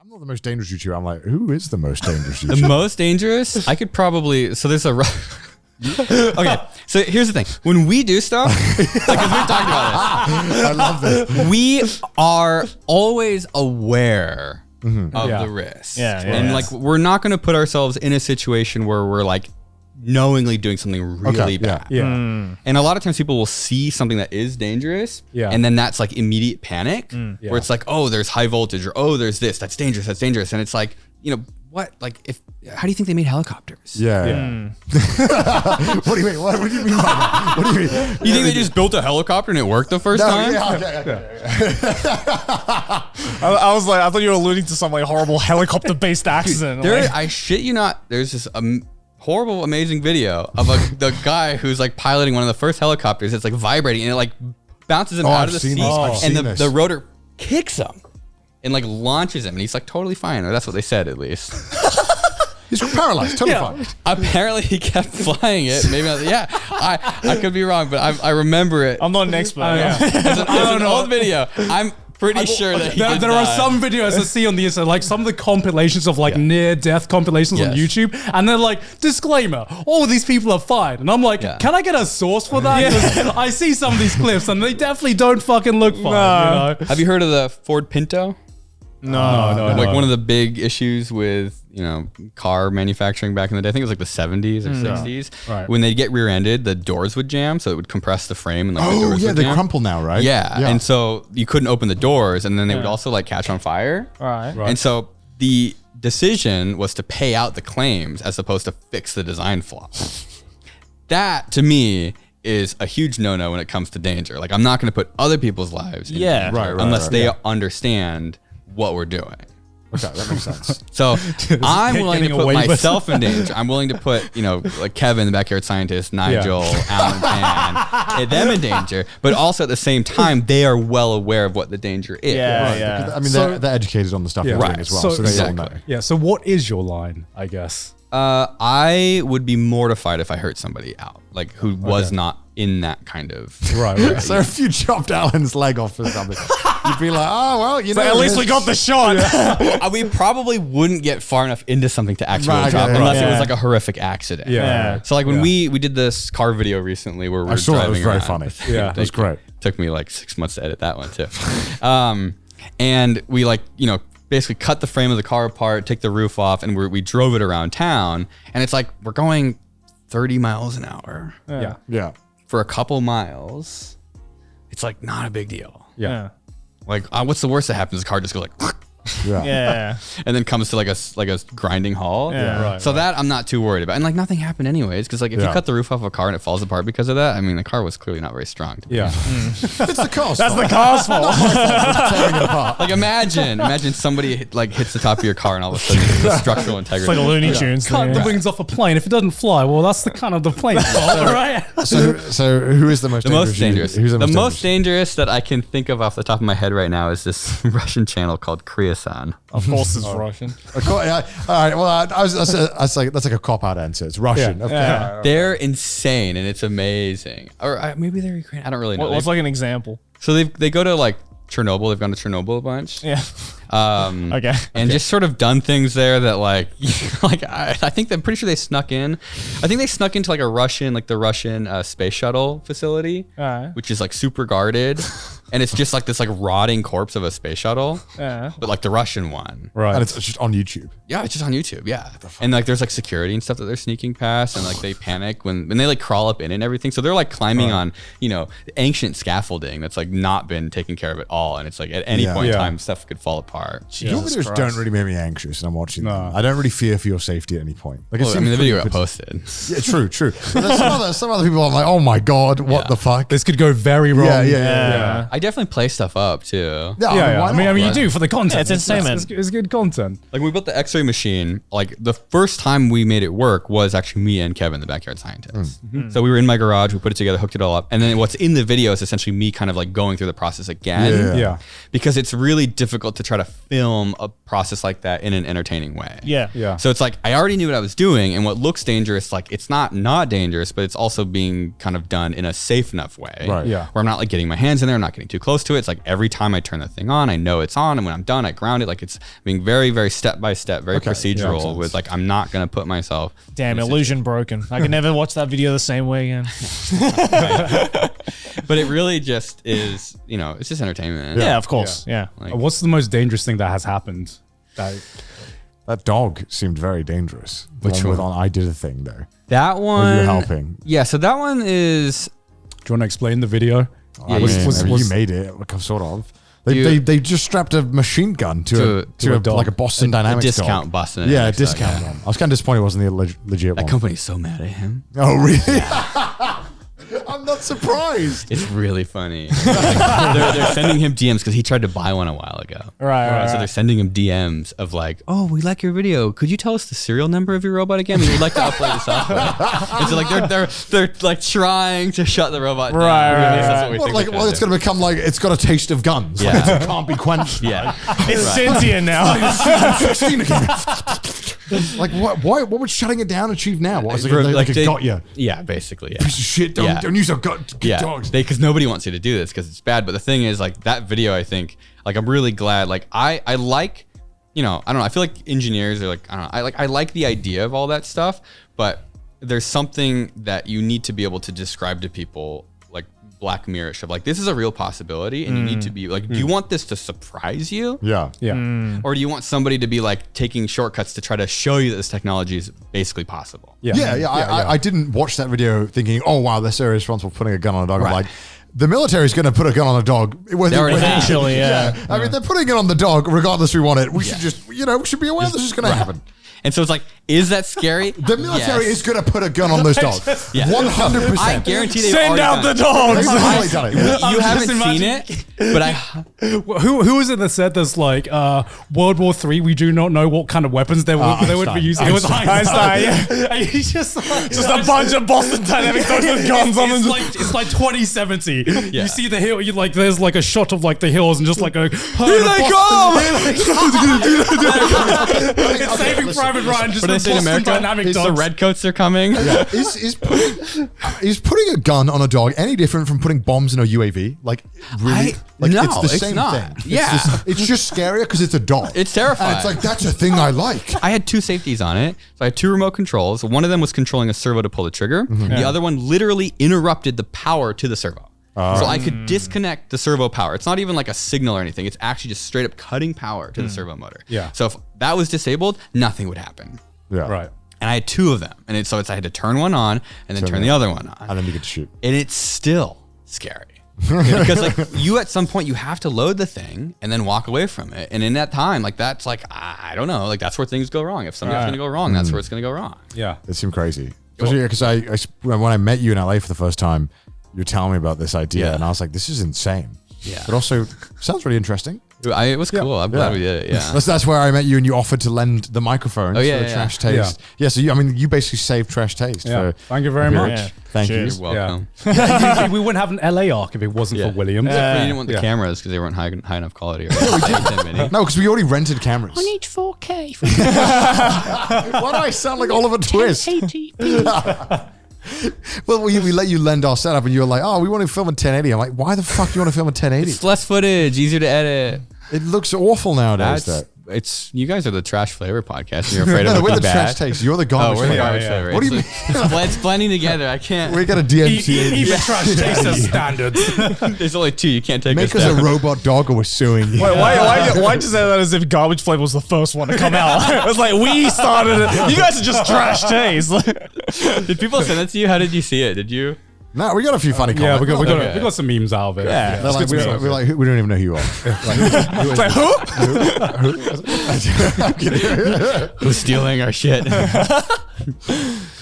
I'm not the most dangerous YouTuber. I'm like, who is the most dangerous YouTuber? The most dangerous? I could probably, so there's a, okay, so here's the thing. When we do stuff, like, cause we've talked about this. I love this. We are always aware of the risks. And like, we're not going to put ourselves in a situation where we're like knowingly doing something really bad. And a lot of times people will see something that is dangerous. And then that's like immediate panic where it's like, oh, there's high voltage, or oh, there's this, that's dangerous, that's dangerous. And it's like, you know, what? Like, how do you think they made helicopters? What do you mean? What do you mean by that? What do you mean? You think they just built a helicopter and it worked the first time? I was like, I thought you were alluding to some like horrible helicopter-based accident. I shit you not. There's this horrible, amazing video of the guy who's like piloting one of the first helicopters. It's like vibrating and it like bounces him out of the seat, and the rotor kicks him and like launches him, and he's like totally fine, or that's what they said at least. He's paralyzed, totally fine. Apparently he kept flying it. Maybe I could be wrong, but I remember it. I'm not an expert. It's an old video. I'm pretty sure that there are some videos I see on the internet, like some of the compilations of like near-death compilations on YouTube, and they're like, disclaimer, all these people are fine. And I'm like, can I get a source for that? 'Cause I see some of these clips and they definitely don't fucking look fine. You know? Have you heard of the Ford Pinto? No. Like one of the big issues with, you know, car manufacturing back in the day, I think it was like the 70s or 60s. Right. When they'd get rear-ended, the doors would jam, so it would compress the frame. And like the doors would they jam. crumple now, right? Yeah. And so you couldn't open the doors, and then they would also like catch on fire. Right. And so the decision was to pay out the claims as opposed to fix the design flaw. That, to me, is a huge no-no when it comes to danger. Like, I'm not going to put other people's lives in danger unless they understand what we're doing. Okay, that makes sense. So I'm willing to put myself in danger. I'm willing to put, you know, like Kevin, the backyard scientist, Nigel, Alan Pan, them in danger. But also at the same time, they are well aware of what the danger is. I mean, they're educated on the stuff they're doing as well. So they all know. Yeah. So what is your line, I guess? I would be mortified if I hurt somebody out, like who was not in that kind of. Right. So if you chopped Alan's leg off or something, you'd be like, oh, well, you know. At least we got the shot. We probably wouldn't get far enough into something to actually drop unless it was like a horrific accident. So like when we did this car video recently where we were driving around. It was very funny. It was great. Took me like 6 months to edit that one too. And we like, you know, basically cut the frame of the car apart, take the roof off, and we drove it around town. And it's like, we're going 30 miles an hour. Yeah. For a couple miles. It's like not a big deal. Yeah. Like, what's the worst that happens? The car just goes like, and then comes to like a grinding halt. That I'm not too worried about. And like nothing happened anyways, because like if you cut the roof off a car and it falls apart because of that, I mean the car was clearly not very strong. It's the car's That's fault. the car's fault. Tearing it apart. Like imagine somebody like hits the top of your car and all of a sudden the structural integrity. It's like a Looney Tunes Cut thing. the wings off a plane. If it doesn't fly, well, that's the kind of the plane's fault, right? So who is the most dangerous? Who's the most dangerous that I can think of off the top of my head right now is this Russian channel called Kriasan. Of course it's Russian. All right. Well, that's like a cop-out answer. It's Russian. They're insane and it's amazing. Or maybe they're Ukrainian. I don't really know. What's like an example? So they go to like Chernobyl. They've gone to Chernobyl a bunch. Yeah. And just sort of done things there that like, I think I'm pretty sure they snuck in. I think they snuck into like the Russian space shuttle facility, which is like super guarded. And it's just like this like rotting corpse of a space shuttle, but like the Russian one. Right. And it's just on YouTube. Yeah, it's just on YouTube. Yeah. And like there's like security and stuff that they're sneaking past, and like they panic when they like crawl up in it and everything. So they're like climbing on, you know, ancient scaffolding that's like not been taken care of at all. And it's like at any point in time, stuff could fall apart. Your videos don't really make me anxious and I'm watching them. I don't really fear for your safety at any point. Like, I mean, the video got posted. Yeah, true. But there's some other people I'm like, oh my God, what the fuck? This could go very wrong. Yeah. I definitely play stuff up too. I mean, you do for the content. It's entertainment. It's good content. Like we built the X-ray machine. Like the first time we made it work was actually me and Kevin, the backyard scientist. So we were in my garage, we put it together, hooked it all up. And then what's in the video is essentially me kind of like going through the process again. Yeah. Because it's really difficult to try to film a process like that in an entertaining way. Yeah. So it's like, I already knew what I was doing, and what looks dangerous, like it's not dangerous, but it's also being kind of done in a safe enough way. Right. Yeah. Where I'm not like getting my hands in there, I'm not getting getting too close to it. It's like every time I turn the thing on, I know it's on, and when I'm done, I ground it. Like it's being very, very step by step, very procedural. With like I'm not gonna put myself. Damn, illusion broken. I can never watch that video the same way again. But it really just is, you know, it's just entertainment. Yeah, of course. Yeah. Like, What's the most dangerous thing that has happened? That dog seemed very dangerous. Which one? I did a thing though. that one. Were you helping? Yeah. So that one is. Do you want to explain the video? I mean, you made it, sort of. They just strapped a machine gun to a dog. Like a Boston Dynamics discount dog. Boston. Yeah, a discount one. I was kind of disappointed it wasn't the legit one. That company's so mad at him. Oh, really? Yeah. I'm not surprised. It's really funny. they're sending him DMs because he tried to buy one a while ago. Right. So they're sending him DMs of like, oh, we like your video. Could you tell us the serial number of your robot again? We would like to upload the software. And so like they're like trying to shut the robot down. Right. Well, it's going to become like it's got a taste of guns. Yeah. Like, it can't be quenched. Yeah. It's sentient now. Like what would shutting it down achieve now? What was it? Like it got you. Yeah, basically. Yeah. Piece of shit. Don't use dogs. Because nobody wants you to do this because it's bad. But the thing is, like that video, I think, like I'm really glad. Like I like, you know, I don't know. I feel like engineers are like, I don't know. I like the idea of all that stuff, but there's something that you need to be able to describe to people, like Black Mirror-ish of like, this is a real possibility, and you need to be like, do you want this to surprise you? Yeah. Or do you want somebody to be like taking shortcuts to try to show you that this technology is basically possible? I didn't watch that video thinking, oh wow, they're so responsible for putting a gun on a dog. I'm like, the military is going to put a gun on a dog. Eventually, yeah. I mean, they're putting it on the dog regardless we want it. We should just, we should be aware this is going to happen. And so it's like, is that scary? The military is going to put a gun on those dogs. 100%. I guarantee they've Send out the dogs. They've done it. You haven't seen it, but who was it that said this? Like World War III, we do not know what kind of weapons they would be using. It was Einstein. Yeah. He's just a bunch of Boston Dynamics dogs with guns on them. It's like 2070. You see the hill. There's like a shot of like the hills and just like a here they come. It's Saving Private Ryan. Just but they say in America, the redcoats are coming. Yeah. Is putting a gun on a dog any different from putting bombs in a UAV? Like really? No, it's the same thing. Yeah. It's just scarier because it's a dog. It's terrifying. And it's like, that's a thing I like. I had two safeties on it. So I had two remote controls. One of them was controlling a servo to pull the trigger. The other one literally interrupted the power to the servo. So I could disconnect the servo power. It's not even like a signal or anything. It's actually just straight up cutting power to the servo motor. Yeah. So if that was disabled, nothing would happen. Yeah. Right. And I had two of them. And so I had to turn one on and then turn the other one on. And then you get to shoot. And it's still scary. Because like you at some point you have to load the thing and then walk away from it. And in that time, like that's like, I don't know, like that's where things go wrong. If something's gonna go wrong, that's where it's gonna go wrong. Yeah. It seemed crazy. Especially because when I met you in LA for the first time, you were telling me about this idea and I was like, this is insane. Yeah. But also sounds really interesting. It was cool. I'm glad we did it. Yeah. That's where I met you and you offered to lend the microphone for Trash Taste. Yeah. So you basically saved Trash Taste. Yeah. For Thank you very much. Yeah. Thank you. You're welcome. Yeah. We wouldn't have an LA arc if it wasn't for Williams. But you didn't want the cameras because they weren't high enough quality. No, because we already rented cameras. I need 4K. Why do I sound like Oliver Twist? 1080p. Well, we let you lend our setup and you were like, oh, we want to film in 1080. I'm like, why the fuck do you want to film in 1080? It's less footage, easier to edit. It looks awful nowadays. It's you guys are the Trash Flavor podcast. And you're afraid of we're looking the bad. Trash Taste. You're the garbage. We're the garbage flavor. What do you mean? It's blending together. I can't. We got a DMC. Even Trash Taste has standards. There's only two. You can't take Make us us down. a robot dog or we're suing you. Wait, why'd you say that as if Garbage Flavor was the first one to come out? It was like, we started it. You guys are just Trash Taste. Did people send it to you? How did you see it? Did you? No, we got a few funny Yeah, comments. we got some memes out of it. Yeah. They're like, we're like, we don't even know who you are. It's like, who? Who's stealing our shit?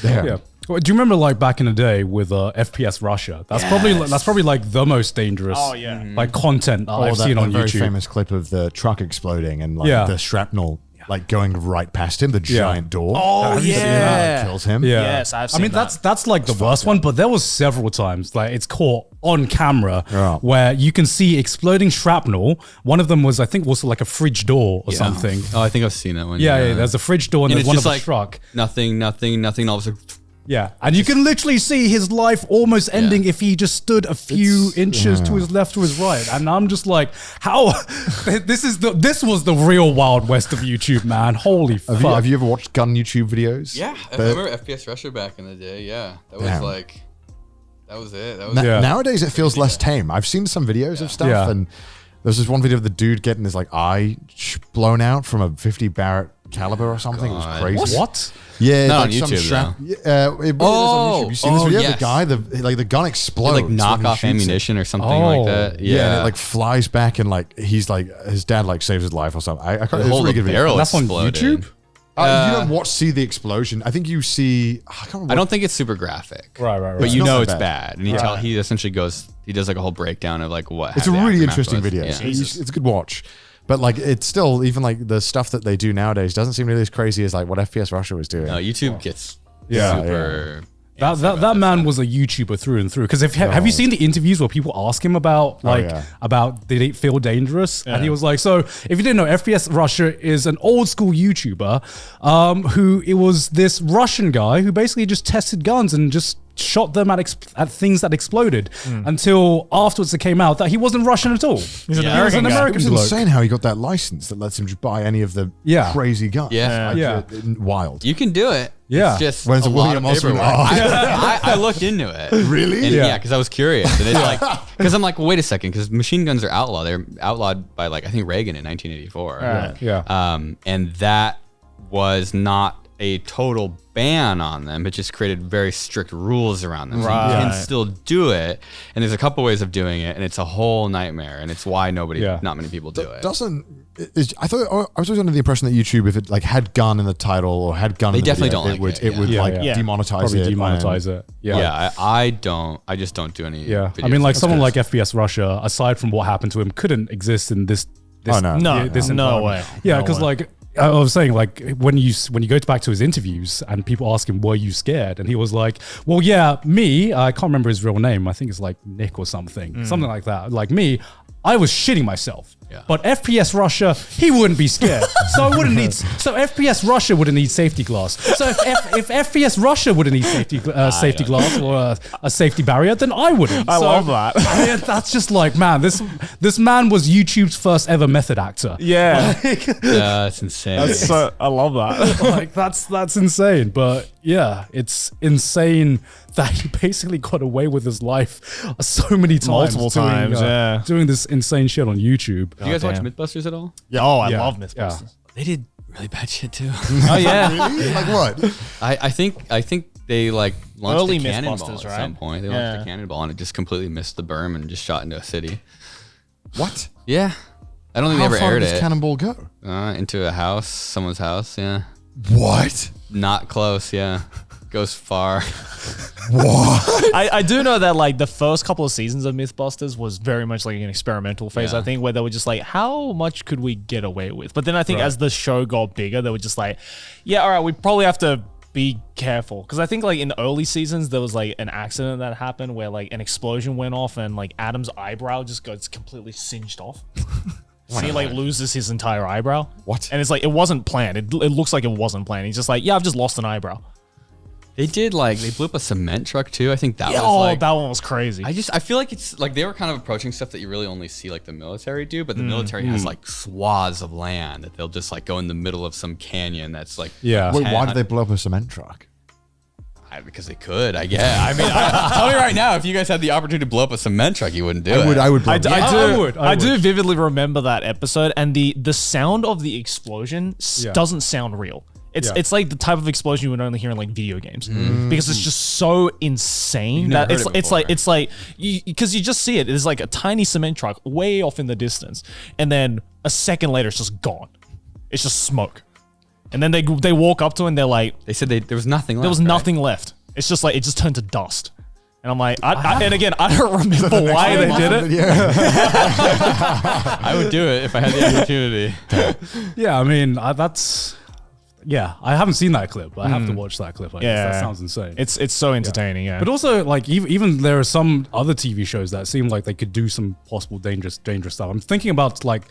Yeah. Well, do you remember like back in the day with FPS Russia? That's probably like the most dangerous like content I've seen on very YouTube. Famous clip of the truck exploding and like the shrapnel like going right past him, the giant door. Oh, Have you seen that? It kills him. Yeah. Yes, I've seen that. that's like the worst one, but there was several times like it's caught on camera where you can see exploding shrapnel. One of them was, I think, also like a fridge door or something. Oh, I think I've seen that one. Yeah, there's a fridge door and there's it's one just of a like truck. Nothing. All of a sudden, Yeah, and you can literally see his life almost ending if he just stood a few inches to his left or his right. And I'm just like, how? This was the real Wild West of YouTube, man. Holy fuck. Have you ever watched gun YouTube videos? Yeah, I remember FPS Russia back in the day. Yeah, that was like, that was it. That was Nowadays, it feels less tame. I've seen some videos of stuff, and there's this one video of the dude getting his like eye blown out from a 50 Barrett caliber or something. It was crazy. What? Yeah, not like on some YouTube, strap. It was on YouTube. You seen this video? Yes. The guy, the gun explodes. like knockoff ammunition or something like that. Yeah, and it like flies back and like he's like his dad like saves his life or something. I can't. It's a really good video. That's on YouTube. You don't see the explosion. I think you see. I can't remember. I don't think it's super graphic. Right. But It's you not know that it's bad. And he essentially goes. He does like a whole breakdown of like what. It's a the really aftermath interesting was. video. Yeah. So it's a good watch. But like, it's still even like the stuff that they do nowadays doesn't seem really as crazy as like what FPS Russia was doing. No, YouTube gets Yeah. super. That man was a YouTuber through and through. Because have you seen the interviews where people ask him about about did it feel dangerous? And he was like, so if you didn't know, FPS Russia is an old school YouTuber who it was this Russian guy who basically just tested guns and just shot them at things that exploded until afterwards it came out that he wasn't Russian at all. He's an American It was bloke. insane how he got that license that lets him just buy any of the crazy guns. Yeah. Wild. You can do it. Yeah. It's just When it's a lot William of Osman. paperwork. I looked into it. Really? And because I was curious. And it's like, because I'm like, well, wait a second, because machine guns are outlawed. They're outlawed by like, I think Reagan in 1984. And that was not a total ban on them. It just created very strict rules around them. So you can still do it. And there's a couple ways of doing it. And it's a whole nightmare. And it's why not many people do it. I was always under the impression that YouTube, if it like had gun in the title or had gun, They in the definitely video, don't like it would like demonetize it. Demonetize it. Yeah, I just don't do any. Yeah, videos I mean, like of someone this. like FPS Russia, aside from what happened to him, couldn't exist in this. Oh, no. This No environment. way. Yeah, No because way. like I was saying, like when you go back to his interviews and people ask him, "Were you scared?" and he was like, "Well, yeah, me. I can't remember his real name. I think it's like Nick or something like that. Like me, I was shitting myself." Yeah. But FPS Russia, he wouldn't be scared. So I wouldn't need. So FPS Russia wouldn't need safety glass. So if FPS Russia wouldn't need safety glass or a safety barrier, then I wouldn't. I love that. I mean, that's just like, man, this man was YouTube's first ever method actor. Yeah. Yeah, it's insane. I love that. Like that's insane. But yeah, it's insane that he basically got away with his life so many times. Multiple times, doing this insane shit on YouTube. Do you guys watch damn. Mythbusters at all? Yeah. Oh, I Yeah. love Mythbusters. They did really bad shit too. Oh yeah. Really? Like what? I think they like launched Early a cannonball Mythbusters, at right? some point. They launched a cannonball and it just completely missed the berm and just shot into a city. What? Yeah, I don't think How they ever far aired did this it. Cannonball go? Into a house, someone's house. Yeah, What? not close. Yeah, goes far. What? I do know that like the first couple of seasons of Mythbusters was very much like an experimental phase, Yeah. I think, where they were just like, how much could we get away with? But then I think as the show got bigger, they were just like, yeah, all right, we probably have to be careful. Because I think like in the early seasons, there was like an accident that happened where like an explosion went off and like Adam's eyebrow just gets completely singed off. So he like loses his entire eyebrow. What? And it's like, it wasn't planned. It looks like it wasn't planned. He's just like, yeah, I've just lost an eyebrow. They did they blew up a cement truck too. I think that was Oh, like. that one was crazy. I feel like it's like they were kind of approaching stuff that you really only see like the military do, but the military has like swaths of land that they'll just like go in the middle of some canyon that's like Yeah. Wait, why did they blow up a cement truck? because they could, I guess. I mean, tell me right now, if you guys had the opportunity to blow up a cement truck, you wouldn't do it. I would blow it. I do vividly remember that episode, and the sound of the explosion doesn't sound real. It's like the type of explosion you would only hear in like video games because it's just so insane that it's like because you just see it. It's like a tiny cement truck way off in the distance, and then a second later it's just gone. It's just smoke, and then they walk up to it and they're like, They said there was nothing left. there was nothing left. It's just like it just turned to dust. And I'm like, and again, I don't remember why they did it. I would do it if I had the opportunity. Yeah, I mean, yeah, I haven't seen that clip, but I have to watch that clip. I guess. Yeah. That sounds insane. It's so entertaining, yeah. But also, like, even there are some other TV shows that seem like they could do some possible dangerous stuff. I'm thinking about like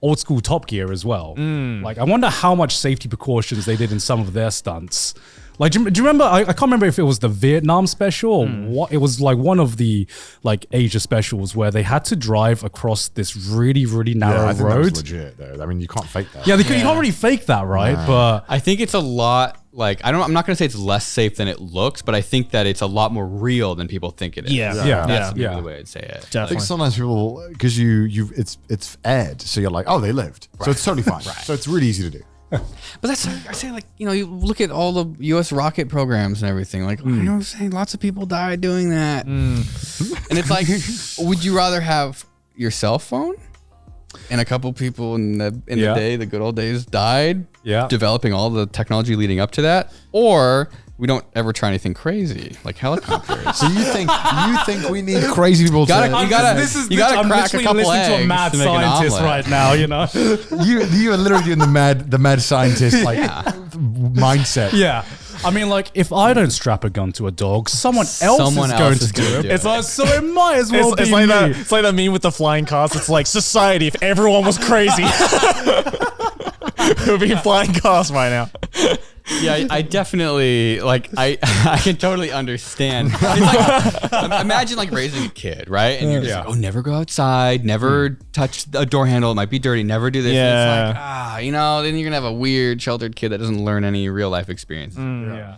old school Top Gear as well. Like, I wonder how much safety precautions they did in some of their stunts. Like, do you remember? I can't remember if it was the Vietnam special or what. It was like one of the like Asia specials where they had to drive across this really, really narrow I think that road. was legit though. I mean, you can't fake that. Yeah, you can't really fake that, right? No. But I think it's a lot like I'm not gonna say it's less safe than it looks, but I think that it's a lot more real than people think it is. That's maybe the way I'd say it. Definitely. I think sometimes people, because it's aired, so you're like, oh, they lived, so it's totally fine. So it's really easy to do. But that's I say, like, you know, you look at all the U.S. rocket programs and everything. Like, you know what I'm saying? Lots of people died doing that. And it's like, would you rather have your cell phone and a couple people in the day, the good old days, died developing all the technology leading up to that, or we don't ever try anything crazy like helicopters? So you think we need crazy people? You gotta crack a couple eggs to a mad to make an scientist omelet. right now, you know. you are literally doing the mad scientist like mindset. Yeah. I mean, like, if I don't strap a gun to a dog, someone else is going to do it. It's like, so it might as well be It's like me. that. It's like that meme with the flying cars. It's like society. If everyone was crazy, it would be flying cars by now. Yeah, I definitely like. I can totally understand. It's like, imagine like raising a kid, right? And you're just like, oh, never go outside, never touch a door handle. It might be dirty. Never do this. And it's like, you know, then you're gonna have a weird sheltered kid that doesn't learn any real life experience. Yeah.